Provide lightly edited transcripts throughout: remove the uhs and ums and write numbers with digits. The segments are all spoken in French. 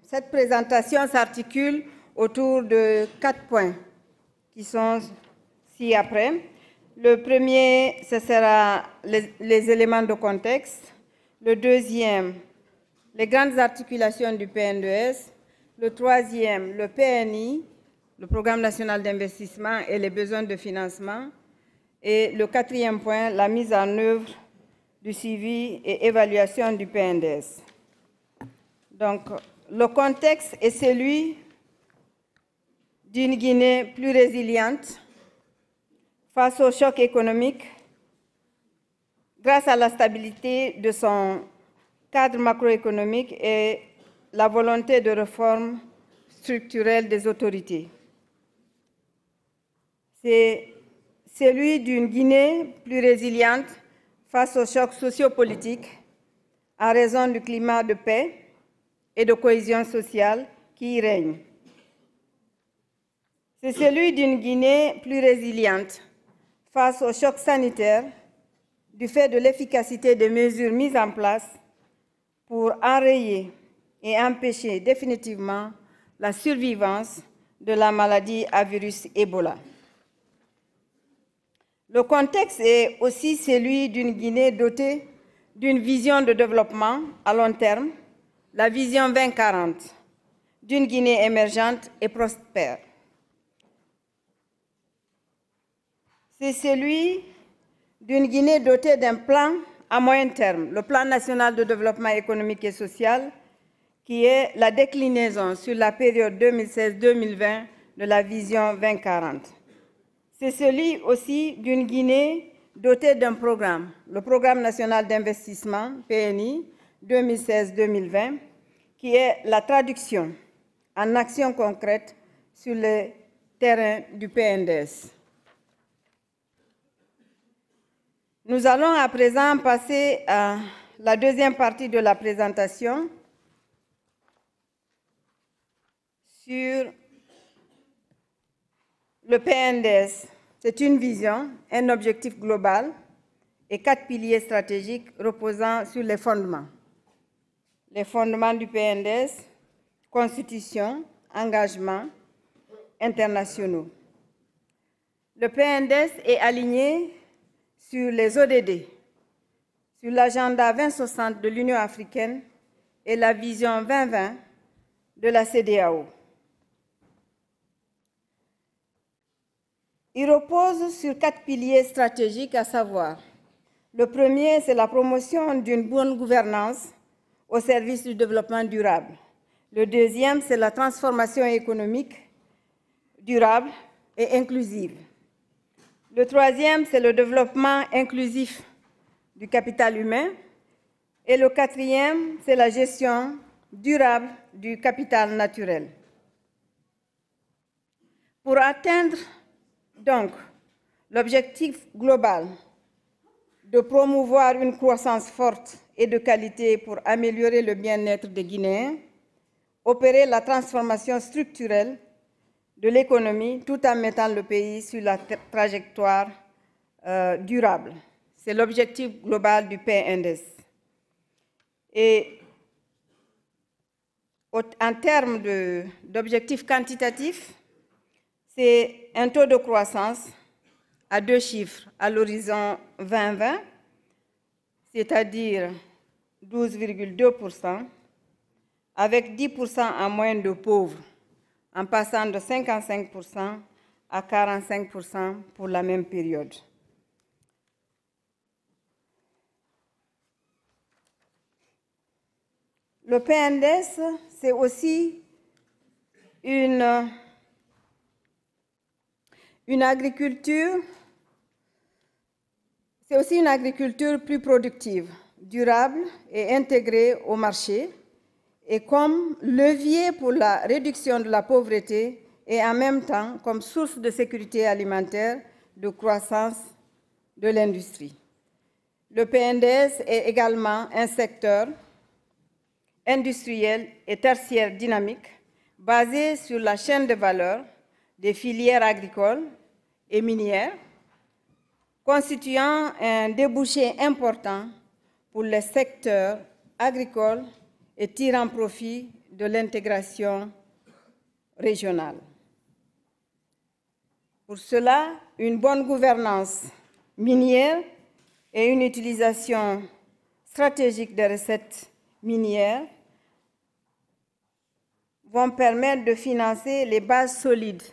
Cette présentation s'articule autour de 4 points qui sont ci-après. Le premier, ce sera les éléments de contexte. Le deuxième, les grandes articulations du PNDES. Le troisième, le PNI, le Programme national d'investissement et les besoins de financement. Et le quatrième point, la mise en œuvre du suivi et évaluation du PNDES. Donc, le contexte est celui d'une Guinée plus résiliente face au choc économique grâce à la stabilité de son cadre macroéconomique et la volonté de réforme structurelle des autorités. C'est celui d'une Guinée plus résiliente face aux chocs sociopolitiques en raison du climat de paix et de cohésion sociale qui y règne. C'est celui d'une Guinée plus résiliente face aux chocs sanitaires du fait de l'efficacité des mesures mises en place pour enrayer et empêcher définitivement la survivance de la maladie à virus Ebola. Le contexte est aussi celui d'une Guinée dotée d'une vision de développement à long terme, la vision 2040, d'une Guinée émergente et prospère. C'est celui d'une Guinée dotée d'un plan à moyen terme, le plan national de développement économique et social, qui est la déclinaison sur la période 2016-2020 de la vision 2040. C'est celui aussi d'une Guinée dotée d'un programme, le Programme national d'investissement, PNI, 2016-2020, qui est la traduction en actions concrètes sur le terrain du PNDES. Nous allons à présent passer à la deuxième partie de la présentation sur le PNDES. C'est une vision, un objectif global et 4 piliers stratégiques reposant sur les fondements. Les fondements du PNDES, constitution, engagement internationaux. Le PNDES est aligné sur les ODD, sur l'agenda 2060 de l'Union africaine et la vision 2020 de la CEDEAO. Il repose sur 4 piliers stratégiques, à savoir, le premier, c'est la promotion d'une bonne gouvernance au service du développement durable. Le deuxième, c'est la transformation économique durable et inclusive. Le troisième, c'est le développement inclusif du capital humain. Et le quatrième, c'est la gestion durable du capital naturel. Pour atteindre donc l'objectif global de promouvoir une croissance forte et de qualité pour améliorer le bien-être des Guinéens, opérer la transformation structurelle de l'économie tout en mettant le pays sur la trajectoire durable. C'est l'objectif global du PNDES. Et en termes d'objectifs quantitatifs, c'est un taux de croissance à 2 chiffres à l'horizon 2020, c'est-à-dire 12,2%, avec 10% en moyenne de pauvres, en passant de 55% à 45% pour la même période. Le PNDES, c'est aussi une agriculture plus productive, durable et intégrée au marché, et comme levier pour la réduction de la pauvreté et en même temps comme source de sécurité alimentaire, de croissance de l'industrie. Le PNDES est également un secteur industriel et tertiaire dynamique basé sur la chaîne de valeur des filières agricoles et minières, constituant un débouché important pour les secteurs agricoles et tirant profit de l'intégration régionale. Pour cela, une bonne gouvernance minière et une utilisation stratégique des recettes minières vont permettre de financer les bases solides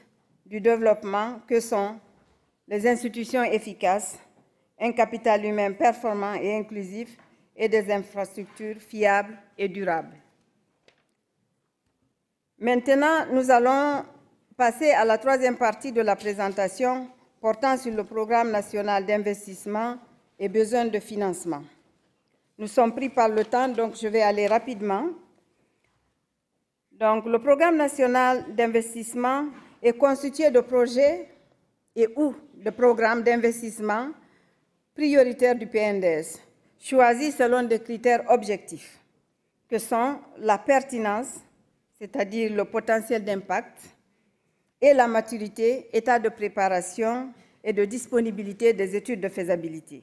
du développement que sont les institutions efficaces, un capital humain performant et inclusif et des infrastructures fiables et durables. Maintenant, nous allons passer à la troisième partie de la présentation portant sur le programme national d'investissement et besoin de financement. Nous sommes pris par le temps, donc je vais aller rapidement. Donc, le programme national d'investissement est constitué de projets et ou de programmes d'investissement prioritaires du PNDS, choisis selon des critères objectifs, que sont la pertinence, c'est-à-dire le potentiel d'impact, et la maturité, état de préparation et de disponibilité des études de faisabilité.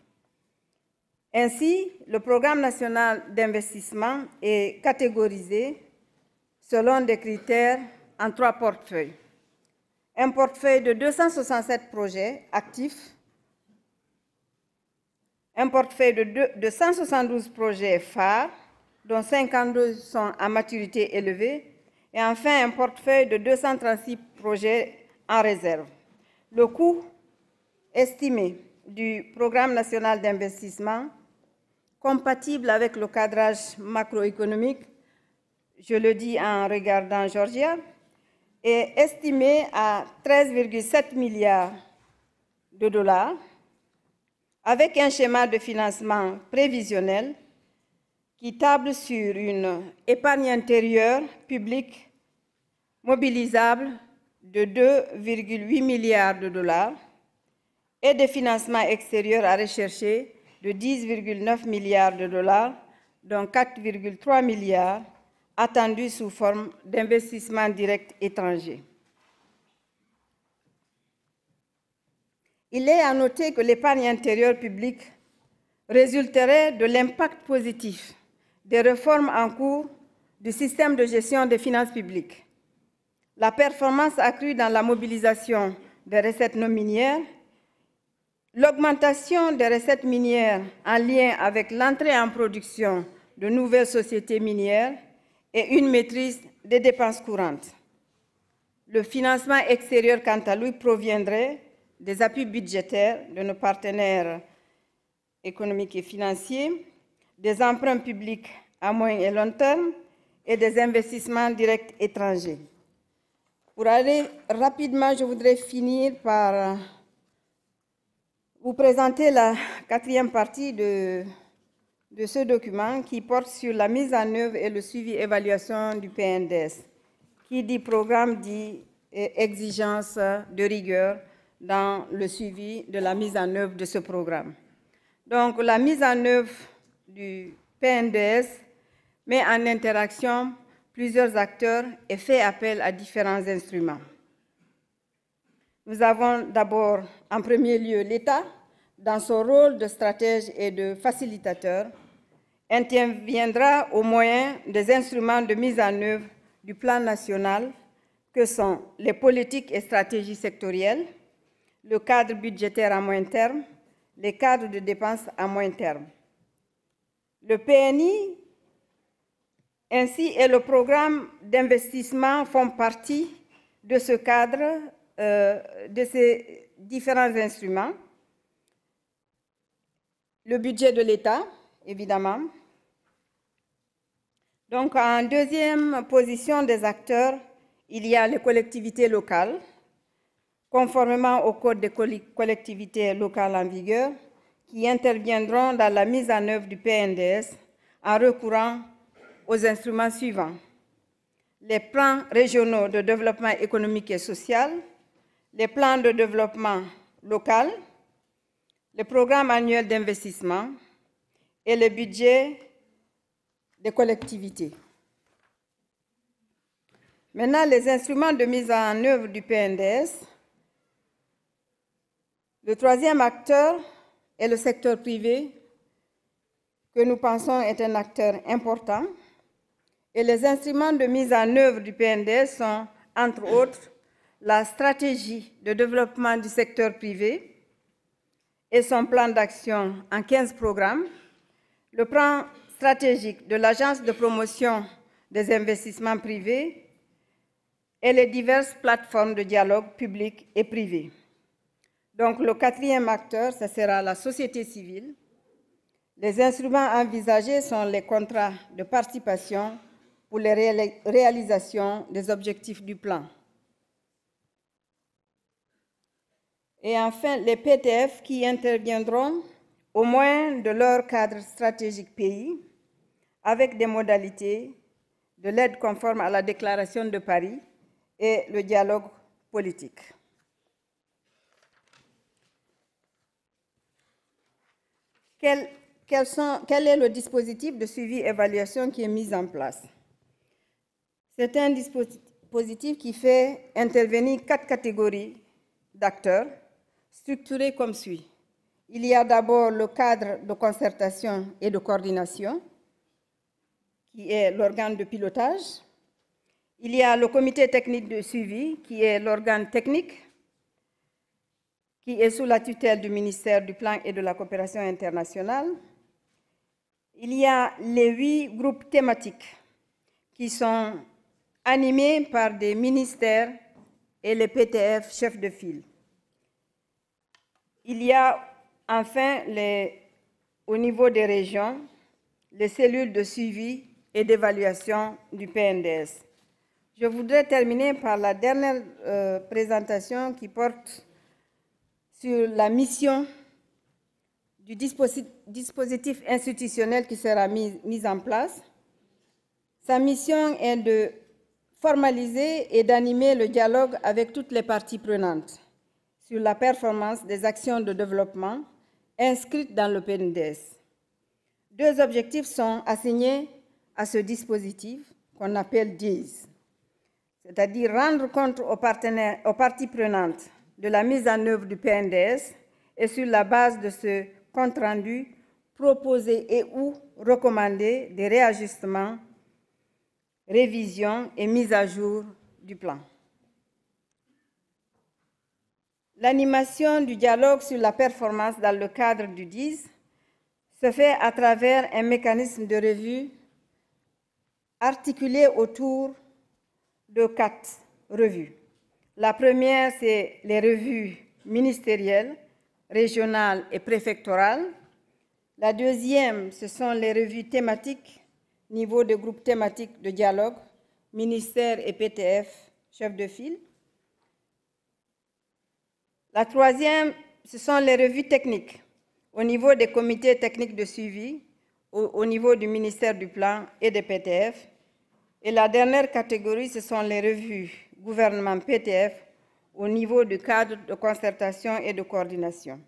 Ainsi, le programme national d'investissement est catégorisé selon des critères en 3 portefeuilles. Un portefeuille de 267 projets actifs, un portefeuille de 172 projets phares, dont 52 sont à maturité élevée, et enfin un portefeuille de 236 projets en réserve. Le coût estimé du programme national d'investissement, compatible avec le cadrage macroéconomique, je le dis en regardant Georgia, est estimé à 13,7 milliards de dollars, avec un schéma de financement prévisionnel qui table sur une épargne intérieure publique mobilisable de 2,8 milliards de dollars et des financements extérieurs à rechercher de 10,9 milliards de dollars, dont 4,3 milliards attendus sous forme d'investissements directs étrangers. Il est à noter que l'épargne intérieure publique résulterait de l'impact positif des réformes en cours du système de gestion des finances publiques, la performance accrue dans la mobilisation des recettes non minières, l'augmentation des recettes minières en lien avec l'entrée en production de nouvelles sociétés minières et une maîtrise des dépenses courantes. Le financement extérieur, quant à lui, proviendrait des appuis budgétaires de nos partenaires économiques et financiers, des emprunts publics à moyen et long terme et des investissements directs étrangers. Pour aller rapidement, je voudrais finir par vous présenter la 4e partie de ce document qui porte sur la mise en œuvre et le suivi-évaluation du PNDS, qui dit programme dit exigence de rigueur dans le suivi de la mise en œuvre de ce programme. Donc, la mise en œuvre du PNDS met en interaction plusieurs acteurs et fait appel à différents instruments. Nous avons d'abord, en premier lieu, l'État, dans son rôle de stratège et de facilitateur, interviendra au moyen des instruments de mise en œuvre du plan national, que sont les politiques et stratégies sectorielles, le cadre budgétaire à moyen terme, les cadres de dépenses à moyen terme. Le PNI ainsi et le programme d'investissement font partie de ce cadre, de ces différents instruments. Le budget de l'État, évidemment. Donc, en deuxième position des acteurs, il y a les collectivités locales, conformément au Code des collectivités locales en vigueur, qui interviendront dans la mise en œuvre du PNDS en recourant aux instruments suivants: les plans régionaux de développement économique et social, les plans de développement local, le programme annuel d'investissement et le budget des collectivités. Maintenant, les instruments de mise en œuvre du PNDS. Le troisième acteur est le secteur privé, que nous pensons est un acteur important Et les instruments de mise en œuvre du PNDS sont, entre autres, la stratégie de développement du secteur privé et son plan d'action en 15 programmes, le plan stratégique de l'Agence de promotion des investissements privés et les diverses plateformes de dialogue public et privé. Donc, le quatrième acteur, ce sera la société civile. Les instruments envisagés sont les contrats de participation pour les réalisations des objectifs du plan. Et enfin, les PTF qui interviendront au moins de leur cadre stratégique pays avec des modalités de l'aide conforme à la déclaration de Paris et le dialogue politique. Quel est le dispositif de suivi-évaluation qui est mis en place? C'est un dispositif qui fait intervenir 4 catégories d'acteurs structurés comme suit. Il y a d'abord le cadre de concertation et de coordination, qui est l'organe de pilotage. Il y a le comité technique de suivi, qui est l'organe technique, qui est sous la tutelle du ministère du Plan et de la Coopération internationale. Il y a les 8 groupes thématiques qui sont animés par des ministères et les PTF chefs de file. Il y a enfin, au niveau des régions, les cellules de suivi et d'évaluation du PNDS. Je voudrais terminer par la dernière présentation qui porte sur la mission du dispositif institutionnel qui sera mis en place. Sa mission est de formaliser et d'animer le dialogue avec toutes les parties prenantes sur la performance des actions de développement inscrites dans le PNDS. 2 objectifs sont assignés à ce dispositif qu'on appelle DIS, c'est-à-dire rendre compte aux parties prenantes de la mise en œuvre du PNDS et sur la base de ce compte-rendu, proposer et ou recommander des réajustements, révisions et mises à jour du plan. L'animation du dialogue sur la performance dans le cadre du DIS se fait à travers un mécanisme de revue articulé autour de 4 revues. La première, c'est les revues ministérielles, régionales et préfectorales. La deuxième, ce sont les revues thématiques, niveau de groupe thématique de dialogue, ministère et PTF, chef de file. La troisième, ce sont les revues techniques, au niveau des comités techniques de suivi, au niveau du ministère du Plan et des PTF. Et la dernière catégorie, ce sont les revues gouvernement PTF au niveau du cadre de concertation et de coordination.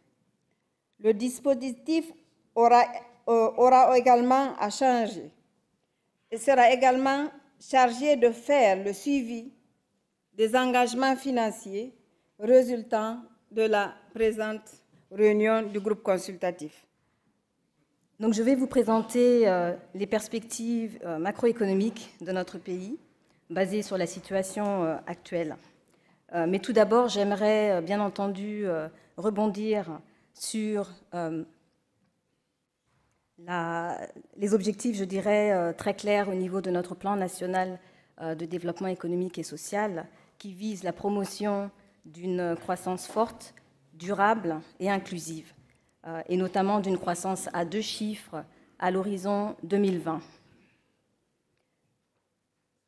Le dispositif aura également à changer et sera également chargé de faire le suivi des engagements financiers résultant de la présente réunion du groupe consultatif. Donc, je vais vous présenter les perspectives macroéconomiques de notre pays, basées sur la situation actuelle. Mais tout d'abord, j'aimerais bien entendu rebondir sur les objectifs, je dirais, très clairs au niveau de notre plan national de développement économique et social, qui vise la promotion d'une croissance forte, durable et inclusive, et notamment d'une croissance à 2 chiffres à l'horizon 2020.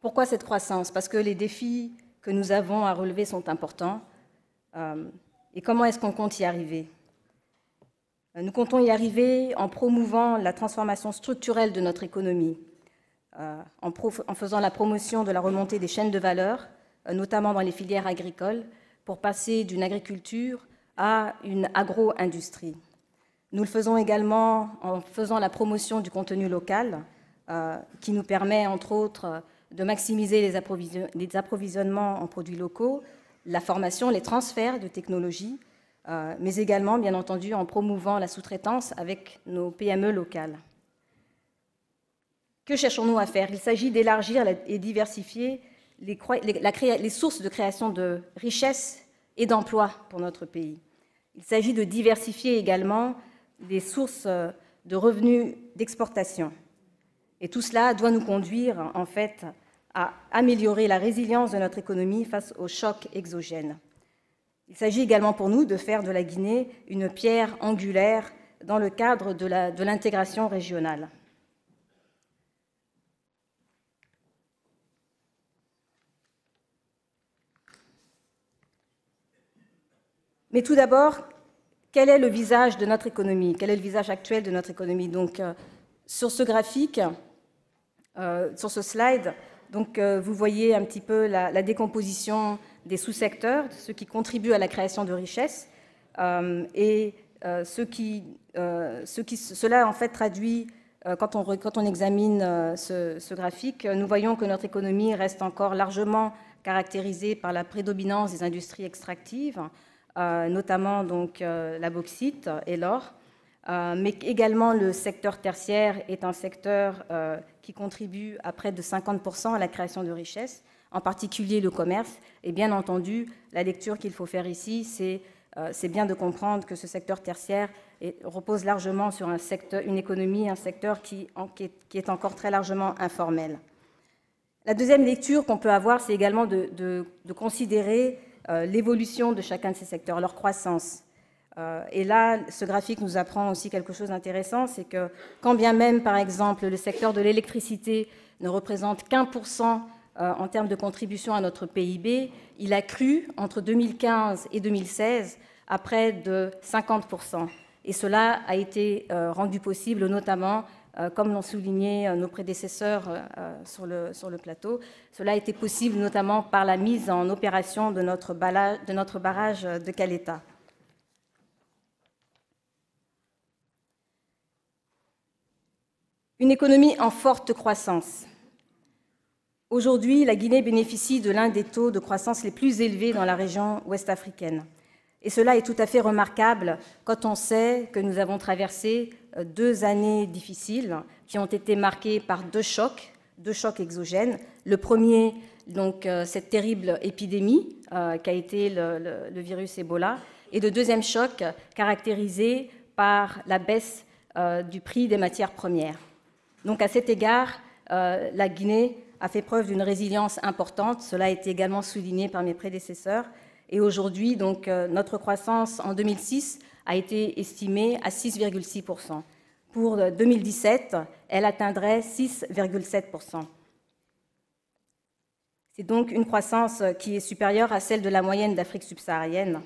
Pourquoi cette croissance? Parce que les défis que nous avons à relever sont importants. Et comment est-ce qu'on compte y arriver? Nous comptons y arriver en promouvant la transformation structurelle de notre économie, en faisant la promotion de la remontée des chaînes de valeur, notamment dans les filières agricoles, pour passer d'une agriculture à une agro-industrie. Nous le faisons également en faisant la promotion du contenu local, qui nous permet, entre autres, de maximiser les approvisionnements en produits locaux, la formation, les transferts de technologies, mais également, bien entendu, en promouvant la sous-traitance avec nos PME locales. Que cherchons-nous à faire? Il s'agit d'élargir et diversifier les sources de création de richesses et d'emplois pour notre pays. Il s'agit de diversifier également les sources de revenus d'exportation. Et tout cela doit nous conduire, en fait, à améliorer la résilience de notre économie face aux chocs exogènes. Il s'agit également pour nous de faire de la Guinée une pierre angulaire dans le cadre de l'intégration régionale. Mais tout d'abord, quel est le visage de notre économie? Quel est le visage actuel de notre économie? Donc, sur ce graphique, sur ce slide, donc, vous voyez un petit peu la décomposition des sous-secteurs, ceux qui contribuent à la création de richesses, et cela en fait traduit, quand on examine ce graphique, nous voyons que notre économie reste encore largement caractérisée par la prédominance des industries extractives, notamment donc, la bauxite et l'or, mais également le secteur tertiaire est un secteur qui contribue à près de 50% à la création de richesses, en particulier le commerce. Et bien entendu, la lecture qu'il faut faire ici, c'est bien de comprendre que ce secteur tertiaire repose largement sur une économie, un secteur qui est encore très largement informel. La deuxième lecture qu'on peut avoir, c'est également de considérer l'évolution de chacun de ces secteurs, leur croissance. Et là, ce graphique nous apprend aussi quelque chose d'intéressant, c'est que quand bien même, par exemple, le secteur de l'électricité ne représente qu'1% en termes de contribution à notre PIB, il a cru entre 2015 et 2016 à près de 50%. Et cela a été rendu possible notamment, comme l'ont souligné nos prédécesseurs sur le plateau, cela a été possible notamment par la mise en opération de notre barrage de Caleta. Une économie en forte croissance. Aujourd'hui, la Guinée bénéficie de l'un des taux de croissance les plus élevés dans la région ouest-africaine. Et cela est tout à fait remarquable quand on sait que nous avons traversé 2 années difficiles qui ont été marquées par deux chocs exogènes. Le premier, donc, cette terrible épidémie qu'a été le virus Ebola, et le deuxième choc caractérisé par la baisse du prix des matières premières. Donc à cet égard, la Guinée a fait preuve d'une résilience importante. Cela a été également souligné par mes prédécesseurs. Et aujourd'hui, donc, notre croissance en 2006 a été estimée à 6,6%. Pour 2017, elle atteindrait 6,7%. C'est donc une croissance qui est supérieure à celle de la moyenne d'Afrique subsaharienne.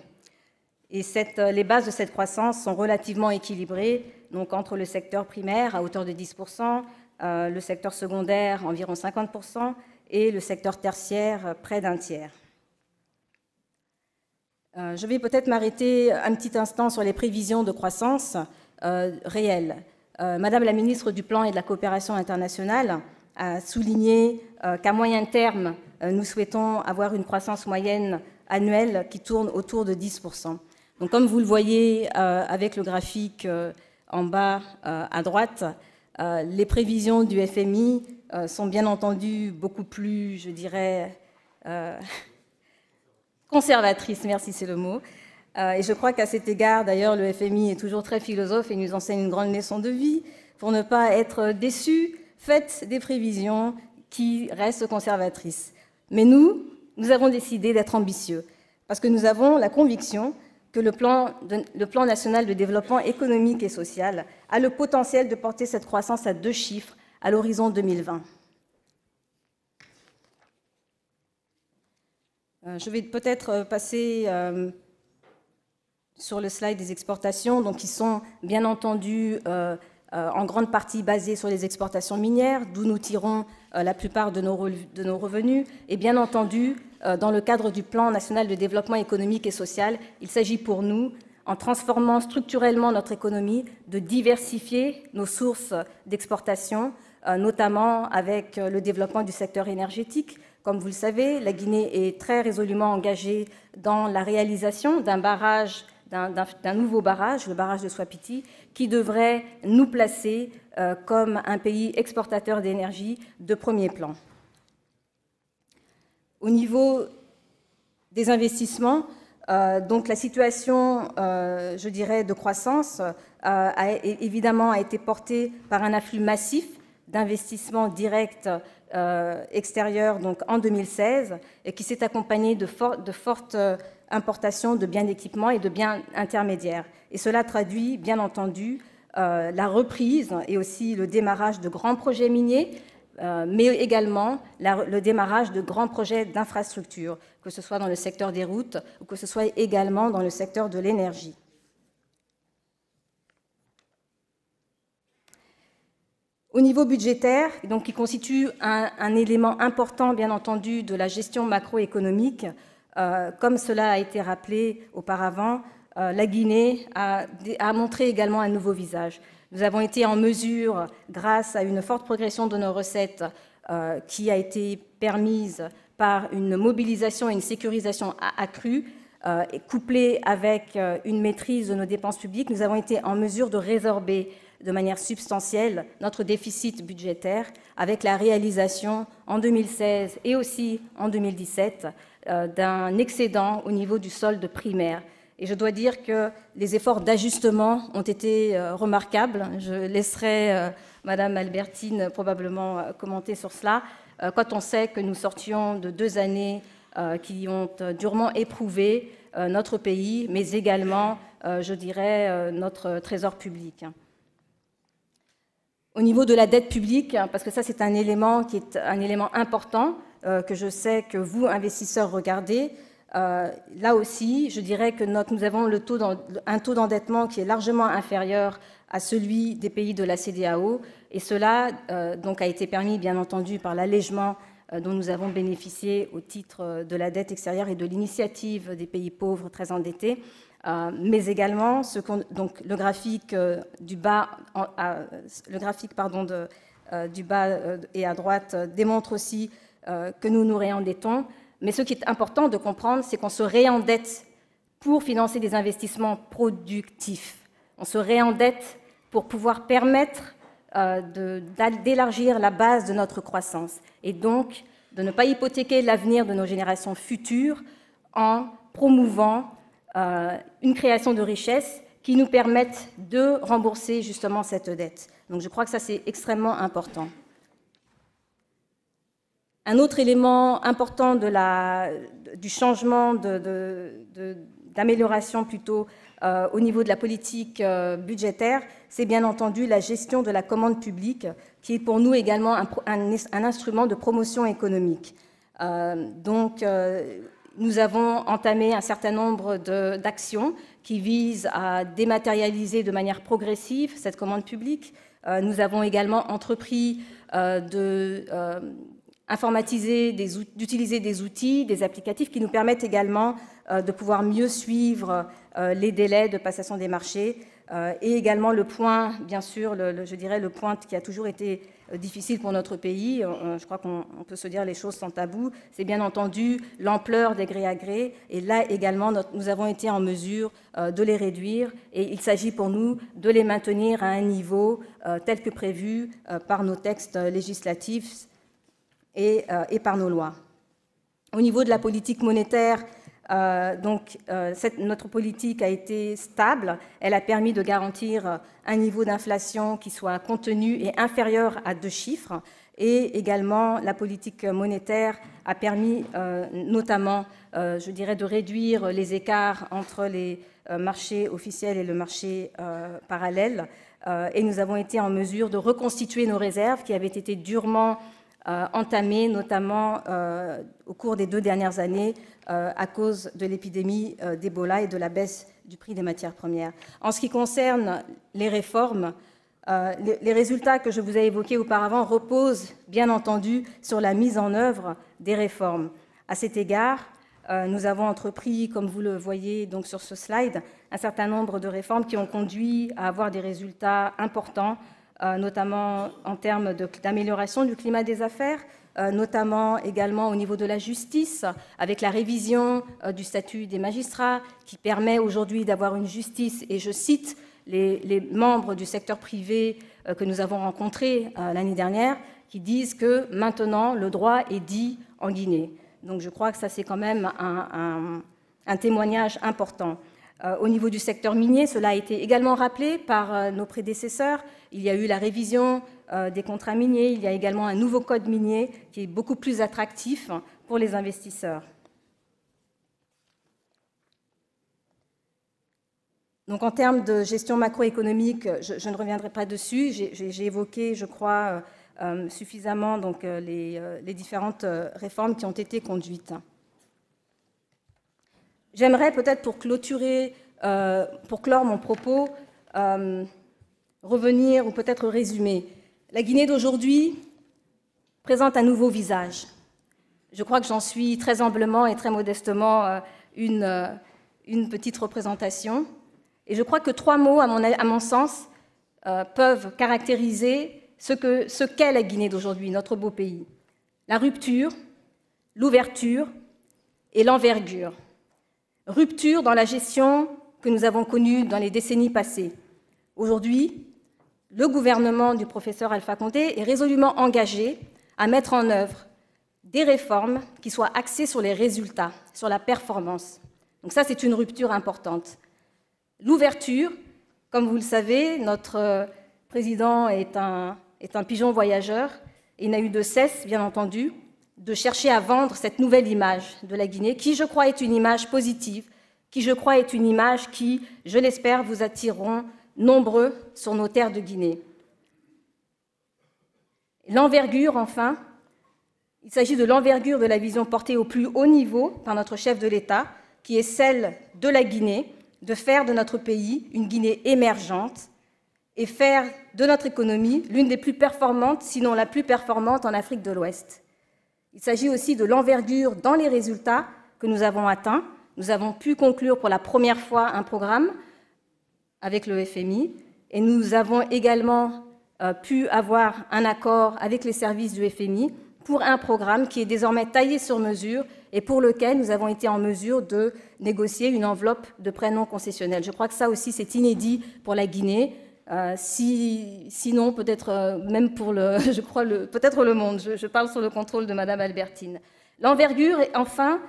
Et les bases de cette croissance sont relativement équilibrées, donc entre le secteur primaire à hauteur de 10%, le secteur secondaire environ 50% et le secteur tertiaire près d'un tiers. Je vais peut-être m'arrêter un petit instant sur les prévisions de croissance réelles. Madame la ministre du Plan et de la Coopération internationale a souligné qu'à moyen terme, nous souhaitons avoir une croissance moyenne annuelle qui tourne autour de 10%. Donc, comme vous le voyez avec le graphique en bas à droite, les prévisions du FMI sont bien entendu beaucoup plus, je dirais, conservatrices, merci, c'est le mot. Et je crois qu'à cet égard, d'ailleurs, le FMI est toujours très philosophe et nous enseigne une grande leçon de vie. Pour ne pas être déçus, faites des prévisions qui restent conservatrices. Mais nous avons décidé d'être ambitieux parce que nous avons la conviction que le plan national de développement économique et social a le potentiel de porter cette croissance à 2 chiffres à l'horizon 2020. Je vais peut-être passer sur le slide des exportations, donc qui sont bien entendu en grande partie basées sur les exportations minières, d'où nous tirons la plupart de nos revenus, et bien entendu, dans le cadre du plan national de développement économique et social, il s'agit pour nous, en transformant structurellement notre économie, de diversifier nos sources d'exportation, notamment avec le développement du secteur énergétique. Comme vous le savez, la Guinée est très résolument engagée dans la réalisation d'un barrage d'un nouveau barrage, le barrage de Swapiti, qui devrait nous placer comme un pays exportateur d'énergie de premier plan. Au niveau des investissements, donc la situation, je dirais, de croissance évidemment a été portée par un afflux massif d'investissements directs extérieurs donc en 2016 et qui s'est accompagné de fortes importations de biens d'équipement et de biens intermédiaires. Et cela traduit bien entendu la reprise et aussi le démarrage de grands projets miniers, mais également le démarrage de grands projets d'infrastructure, que ce soit dans le secteur des routes ou que ce soit également dans le secteur de l'énergie. Au niveau budgétaire, donc, qui constitue un élément important, bien entendu, de la gestion macroéconomique, comme cela a été rappelé auparavant, la Guinée a montré également un nouveau visage. Nous avons été en mesure, grâce à une forte progression de nos recettes qui a été permise par une mobilisation et une sécurisation accrue, couplée avec une maîtrise de nos dépenses publiques, nous avons été en mesure de résorber de manière substantielle notre déficit budgétaire avec la réalisation en 2016 et aussi en 2017 d'un excédent au niveau du solde primaire. Et je dois dire que les efforts d'ajustement ont été remarquables. Je laisserai Madame Albertine probablement commenter sur cela. Quand on sait que nous sortions de 2 années qui ont durement éprouvé notre pays, mais également, je dirais, notre trésor public. Au niveau de la dette publique, parce que ça c'est un élément qui est un élément important que je sais que vous, investisseurs, regardez, là aussi, je dirais que nous avons un taux d'endettement qui est largement inférieur à celui des pays de la CEDEAO, et cela donc a été permis, bien entendu, par l'allègement dont nous avons bénéficié au titre de la dette extérieure et de l'initiative des pays pauvres très endettés, mais également donc le graphique du bas, du bas et à droite démontre aussi que nous nous réendettons. Mais ce qui est important de comprendre, c'est qu'on se réendette pour financer des investissements productifs. On se réendette pour pouvoir permettre d'élargir la base de notre croissance et donc de ne pas hypothéquer l'avenir de nos générations futures en promouvant une création de richesses qui nous permettent de rembourser justement cette dette. Donc je crois que ça c'est extrêmement important. Un autre élément important du changement, d'amélioration plutôt au niveau de la politique budgétaire, c'est bien entendu la gestion de la commande publique, qui est pour nous également un instrument de promotion économique. Nous avons entamé un certain nombre d'actions qui visent à dématérialiser de manière progressive cette commande publique. Nous avons également entrepris d'utiliser des outils, des applicatifs qui nous permettent également de pouvoir mieux suivre les délais de passation des marchés et également le point, bien sûr, je dirais le point qui a toujours été difficile pour notre pays, je crois qu'on peut se dire les choses sans tabou, c'est bien entendu l'ampleur des gré à gré, et là également nous avons été en mesure de les réduire, et il s'agit pour nous de les maintenir à un niveau tel que prévu par nos textes législatifs et par nos lois. Au niveau de la politique monétaire, notre politique a été stable. Elle a permis de garantir un niveau d'inflation qui soit contenu et inférieur à 2 chiffres. Et également, la politique monétaire a permis notamment, je dirais, de réduire les écarts entre les marchés officiels et le marché parallèle. Et nous avons été en mesure de reconstituer nos réserves qui avaient été durement entamées, notamment au cours des 2 dernières années, à cause de l'épidémie d'Ebola et de la baisse du prix des matières premières. En ce qui concerne les réformes, les résultats que je vous ai évoqués auparavant reposent, bien entendu, sur la mise en œuvre des réformes. À cet égard, nous avons entrepris, comme vous le voyez donc sur ce slide, un certain nombre de réformes qui ont conduit à avoir des résultats importants, notamment en termes d'amélioration du climat des affaires, notamment également au niveau de la justice, avec la révision du statut des magistrats, qui permet aujourd'hui d'avoir une justice, et je cite les membres du secteur privé que nous avons rencontrés l'année dernière, qui disent que maintenant le droit est dit en Guinée. Donc je crois que ça c'est quand même un témoignage important. Au niveau du secteur minier, cela a été également rappelé par nos prédécesseurs. Il y a eu la révision des contrats miniers, il y a également un nouveau code minier qui est beaucoup plus attractif pour les investisseurs. Donc en termes de gestion macroéconomique, je ne reviendrai pas dessus. J'ai évoqué, je crois, suffisamment donc, les différentes réformes qui ont été conduites. J'aimerais peut-être pour clore mon propos, revenir ou peut-être résumer. La Guinée d'aujourd'hui présente un nouveau visage. Je crois que j'en suis très humblement et très modestement une petite représentation. Et je crois que 3 mots, à mon sens, peuvent caractériser ce qu'est la Guinée d'aujourd'hui, notre beau pays. La rupture, l'ouverture et l'envergure. Rupture dans la gestion que nous avons connue dans les décennies passées. Aujourd'hui, le gouvernement du professeur Alpha Condé est résolument engagé à mettre en œuvre des réformes qui soient axées sur les résultats, sur la performance. Donc ça, c'est une rupture importante. L'ouverture, comme vous le savez, notre président est un pigeon voyageur et il n'a eu de cesse, bien entendu, de chercher à vendre cette nouvelle image de la Guinée, qui, je crois, est une image positive, qui, je crois, est une image qui, je l'espère, vous attireront nombreux sur nos terres de Guinée. L'envergure, enfin, il s'agit de l'envergure de la vision portée au plus haut niveau par notre chef de l'État, qui est celle de la Guinée, de faire de notre pays une Guinée émergente et faire de notre économie l'une des plus performantes, sinon la plus performante en Afrique de l'Ouest. Il s'agit aussi de l'envergure dans les résultats que nous avons atteints. Nous avons pu conclure pour la première fois un programme avec le FMI et nous avons également pu avoir un accord avec les services du FMI pour un programme qui est désormais taillé sur mesure et pour lequel nous avons été en mesure de négocier une enveloppe de prêts non concessionnels. Je crois que ça aussi, c'est inédit pour la Guinée, sinon peut-être même pour peut-être le monde. Je parle sous le contrôle de Madame Albertine. L'envergure, enfin,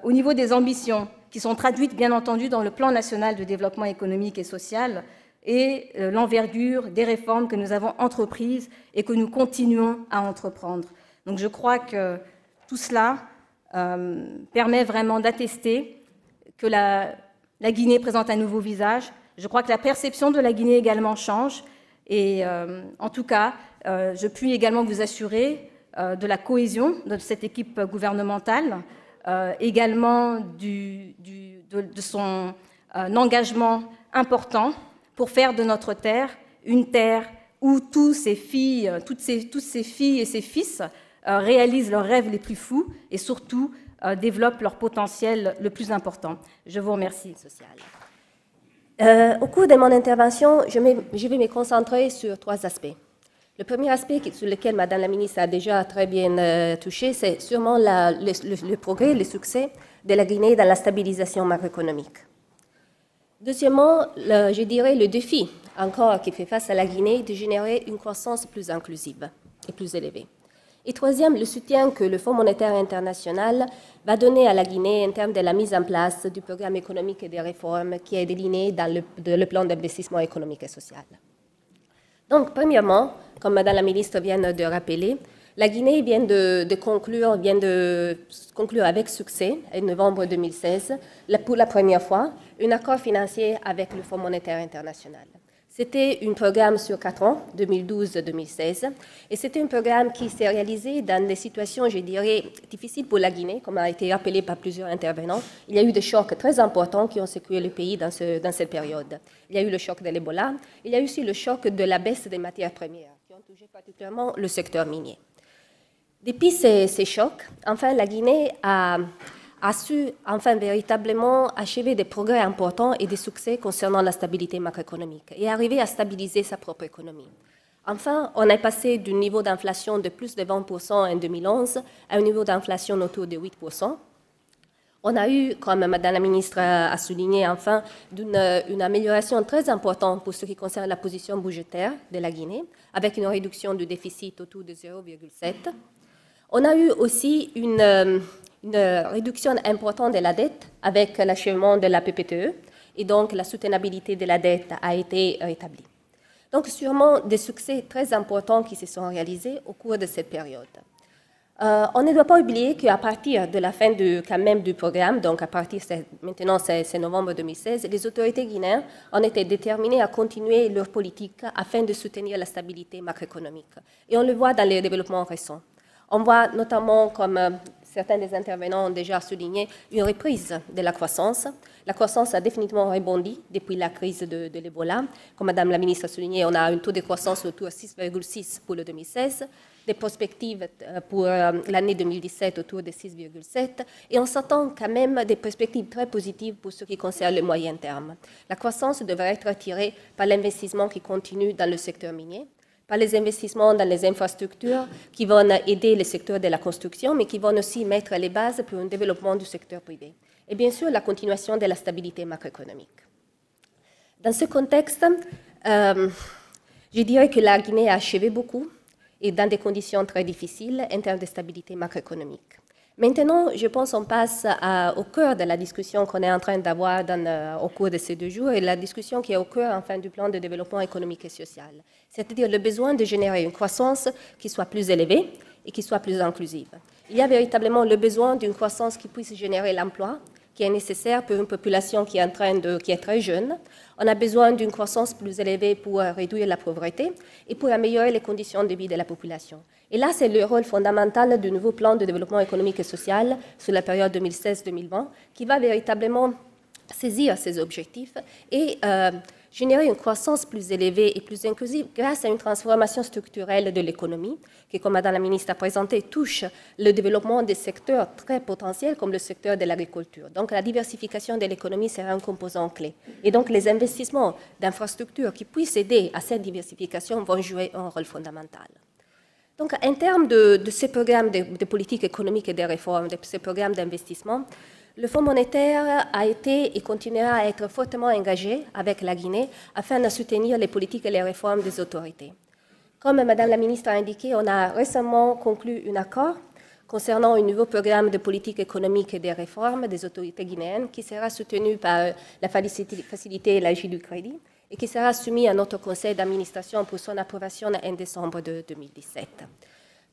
au niveau des ambitions, qui sont traduites, bien entendu, dans le plan national de développement économique et social, et l'envergure des réformes que nous avons entreprises et que nous continuons à entreprendre. Donc je crois que tout cela permet vraiment d'attester que la Guinée présente un nouveau visage. Je crois que la perception de la Guinée également change. Et en tout cas, je puis également vous assurer de la cohésion de cette équipe gouvernementale, également de son engagement important pour faire de notre terre une terre où toutes ces filles et ces fils réalisent leurs rêves les plus fous et surtout développent leur potentiel le plus important. Je vous remercie. Au cours de mon intervention, je vais me concentrer sur 3 aspects. Le premier aspect sur lequel Madame la ministre a déjà très bien touché, c'est sûrement le progrès, le succès de la Guinée dans la stabilisation macroéconomique. Deuxièmement, je dirais le défi encore qui fait face à la Guinée de générer une croissance plus inclusive et plus élevée. Et troisième, le soutien que le Fonds monétaire international va donner à la Guinée en termes de la mise en place du programme économique et des réformes qui est déliné dans le plan d'investissement économique et social. Donc, premièrement, comme Madame la ministre vient de rappeler, la Guinée vient de conclure avec succès, en novembre 2016, pour la première fois, un accord financier avec le Fonds monétaire international. C'était un programme sur 4 ans, 2012-2016, et c'était un programme qui s'est réalisé dans des situations, je dirais, difficiles pour la Guinée, comme a été rappelé par plusieurs intervenants. Il y a eu des chocs très importants qui ont secoué le pays dans cette période. Il y a eu le choc de l'Ebola, il y a eu aussi le choc de la baisse des matières premières, qui ont touché particulièrement le secteur minier. Depuis ces chocs, enfin, la Guinée a su enfin véritablement achever des progrès importants et des succès concernant la stabilité macroéconomique et arriver à stabiliser sa propre économie. Enfin, on est passé d'un niveau d'inflation de plus de 20% en 2011 à un niveau d'inflation autour de 8%. On a eu, comme Madame la ministre a souligné, enfin, une amélioration très importante pour ce qui concerne la position budgétaire de la Guinée, avec une réduction du déficit autour de 0,7. On a eu aussi une réduction importante de la dette avec l'achèvement de la PPTE, et donc la soutenabilité de la dette a été rétablie. Donc, sûrement des succès très importants qui se sont réalisés au cours de cette période. On ne doit pas oublier qu'à partir de la fin du programme, donc à partir maintenant c'est novembre 2016, les autorités guinéennes ont été déterminées à continuer leur politique afin de soutenir la stabilité macroéconomique. Et on le voit dans les développements récents. On voit notamment, comme certains des intervenants ont déjà souligné, une reprise de la croissance. La croissance a définitivement rebondi depuis la crise de l'Ebola. Comme Madame la ministre a souligné, on a un taux de croissance autour de 6,6 pour le 2016, des perspectives pour l'année 2017 autour de 6,7, et on s'attend quand même des perspectives très positives pour ce qui concerne le moyen terme. La croissance devrait être attirée par l'investissement qui continue dans le secteur minier, par les investissements dans les infrastructures qui vont aider le secteur de la construction, mais qui vont aussi mettre les bases pour un développement du secteur privé. Et bien sûr, la continuation de la stabilité macroéconomique. Dans ce contexte, je dirais que la Guinée a achevé beaucoup et dans des conditions très difficiles en termes de stabilité macroéconomique. Maintenant, je pense qu'on passe au cœur de la discussion qu'on est en train d'avoir au cours de ces 2 jours, et la discussion qui est au cœur enfin, du plan de développement économique et social, c'est-à-dire le besoin de générer une croissance qui soit plus élevée et qui soit plus inclusive. Il y a véritablement le besoin d'une croissance qui puisse générer l'emploi, qui est nécessaire pour une population qui est très jeune. On a besoin d'une croissance plus élevée pour réduire la pauvreté et pour améliorer les conditions de vie de la population. Et là, c'est le rôle fondamental du nouveau plan de développement économique et social sur la période 2016-2020 qui va véritablement saisir ces objectifs et générer une croissance plus élevée et plus inclusive grâce à une transformation structurelle de l'économie qui, comme Madame la ministre a présenté, touche le développement des secteurs très potentiels comme le secteur de l'agriculture. Donc la diversification de l'économie sera un composant clé. Et donc les investissements d'infrastructures qui puissent aider à cette diversification vont jouer un rôle fondamental. Donc en termes de ces programmes de politique économique et de réforme, de ces programmes d'investissement, le Fonds monétaire a été et continuera à être fortement engagé avec la Guinée afin de soutenir les politiques et les réformes des autorités. Comme Madame la ministre a indiqué, on a récemment conclu un accord concernant un nouveau programme de politique économique et des réformes des autorités guinéennes qui sera soutenu par la facilité élargie du crédit et qui sera soumis à notre conseil d'administration pour son approbation en décembre de 2017.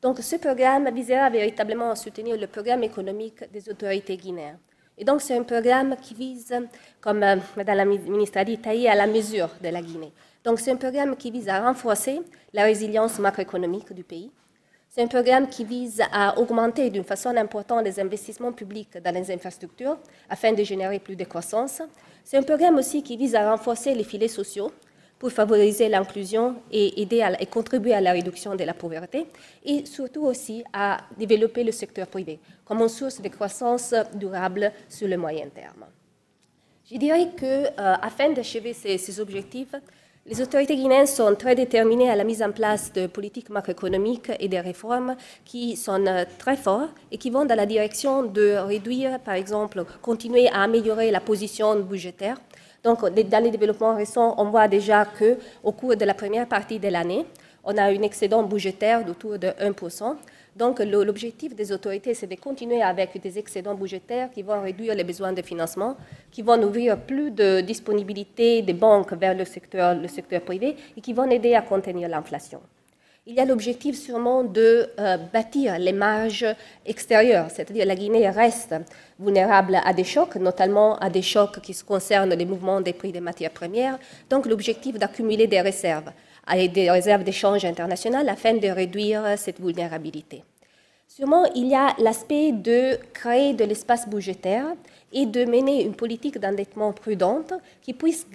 Donc ce programme visera véritablement à soutenir le programme économique des autorités guinéennes. Et donc, c'est un programme qui vise, comme Madame la ministre a dit, tailler à la mesure de la Guinée. Donc, c'est un programme qui vise à renforcer la résilience macroéconomique du pays. C'est un programme qui vise à augmenter d'une façon importante les investissements publics dans les infrastructures afin de générer plus de croissance. C'est un programme aussi qui vise à renforcer les filets sociaux pour favoriser l'inclusion et aider et contribuer à la réduction de la pauvreté, et surtout aussi à développer le secteur privé comme une source de croissance durable sur le moyen terme. Je dirais qu'afin d'achever ces objectifs, les autorités guinéennes sont très déterminées à la mise en place de politiques macroéconomiques et des réformes qui sont très fortes et qui vont dans la direction de réduire, par exemple, continuer à améliorer la position budgétaire. Donc, dans les développements récents, on voit déjà qu'au cours de la première partie de l'année, on a un excédent budgétaire d'autour de 1%. Donc, l'objectif des autorités, c'est de continuer avec des excédents budgétaires qui vont réduire les besoins de financement, qui vont ouvrir plus de disponibilité des banques vers le secteur privé et qui vont aider à contenir l'inflation. Il y a l'objectif sûrement de bâtir les marges extérieures, c'est-à-dire la Guinée reste vulnérable à des chocs, notamment à des chocs qui concernent les mouvements des prix des matières premières. Donc l'objectif d'accumuler des réserves d'échange international afin de réduire cette vulnérabilité. Sûrement, il y a l'aspect de créer de l'espace budgétaire et de mener une politique d'endettement prudente qui puisse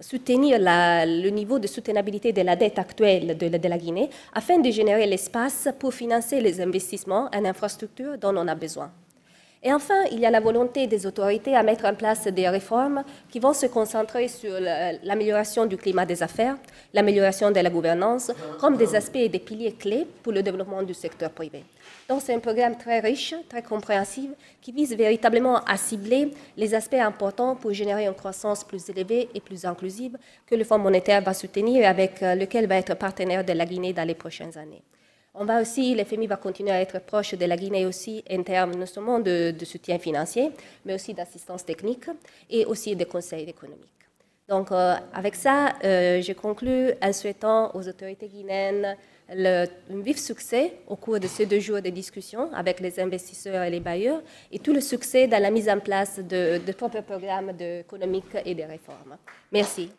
soutenir le niveau de soutenabilité de la dette actuelle de la Guinée afin de générer l'espace pour financer les investissements en infrastructures dont on a besoin. Et enfin, il y a la volonté des autorités à mettre en place des réformes qui vont se concentrer sur l'amélioration du climat des affaires, l'amélioration de la gouvernance, comme des aspects et des piliers clés pour le développement du secteur privé. Donc c'est un programme très riche, très compréhensif, qui vise véritablement à cibler les aspects importants pour générer une croissance plus élevée et plus inclusive que le Fonds monétaire va soutenir et avec lequel va être partenaire de la Guinée dans les prochaines années. Le FMI va continuer à être proche de la Guinée aussi en termes non seulement de soutien financier, mais aussi d'assistance technique et aussi de conseils économiques. Donc, avec ça, je conclus en souhaitant aux autorités guinéennes un vif succès au cours de ces 2 jours de discussion avec les investisseurs et les bailleurs et tout le succès dans la mise en place de propres programmes économiques et de réformes. Merci.